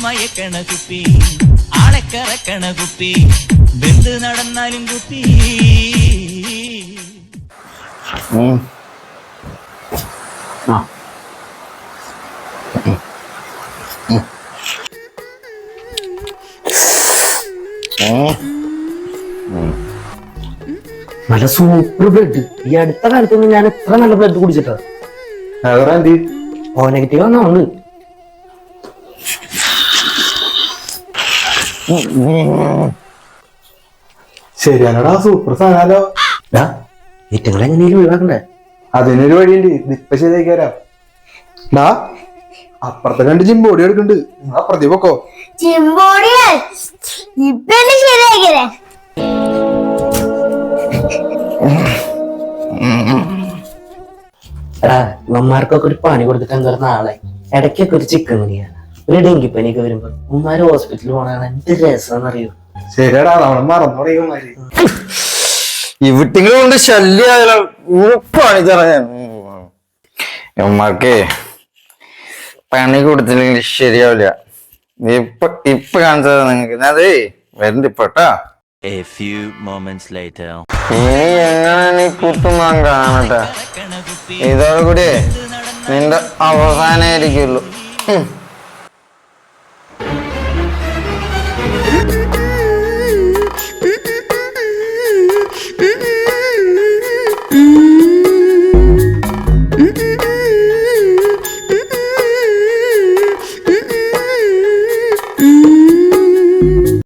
മയക്കണ കുപ്പി ആളെക്കറക്കണ കുപ്പി ബന്ധു നടന്നാലും കുപ്പി. നല്ല സൂപ്പർ ബ്ലഡ്. ഈ അടുത്ത കാലത്തൊന്നും ഞാൻ എത്ര നല്ല ബ്ലഡ് കുടിച്ചിട്ടാ. ഓ നെഗറ്റീവ് വന്നാ വന്ന്. ശരിയാണോടാ, സൂപ്പർ സാധനല്ലോ. ഏറ്റങ്ങൾ എങ്ങനെയും ഒഴിവാക്കണ്ടേ? അതിനൊരു വഴിയുണ്ട്, ഇപ്പൊ ശരിയാക്കിയാരാ. അപ്പുറത്തെ രണ്ട് ജിംബോഡി എടുക്കണ്ട്, അപ്പുറത്തേ പൊക്കോ. ഉമ്മമാർക്കൊക്കെ ഒരു പണി കൊടുത്തിട്ട് എന്താ നാളെ ഇടയ്ക്കൊക്കെ ഒരു ചിക്കൻ പനിയാണ്, ഒരു ഡെങ്കിപ്പനിയൊക്കെ വരുമ്പോ ഉമ്മാര് ഹോസ്പിറ്റലിൽ പോകണ എന്ത് രസമാണെന്നറിയോ? ശരിയാടാ, നമ്മൾ മറന്നു പറയുമാര്. ഇവിട്ടിങ്ങൾ കൊണ്ട് ശല്യം പണി തറയാൻ ഉമ്മാർക്കേ പണി കൊടുത്തില്ലെങ്കിൽ ശരിയാവില്ല. ഇപ്പൊ കാണിച്ചത് നിങ്ങക്ക് അതേ വരണ്ട ഇപ്പട്ടാ. A few moments later. ഇനി എങ്ങനെ കുത്തുന്നാൻ കാണട്ടെ. ഇതോടുകൂടി നിന്റെ അവസാനായിരിക്കുള്ളൂ.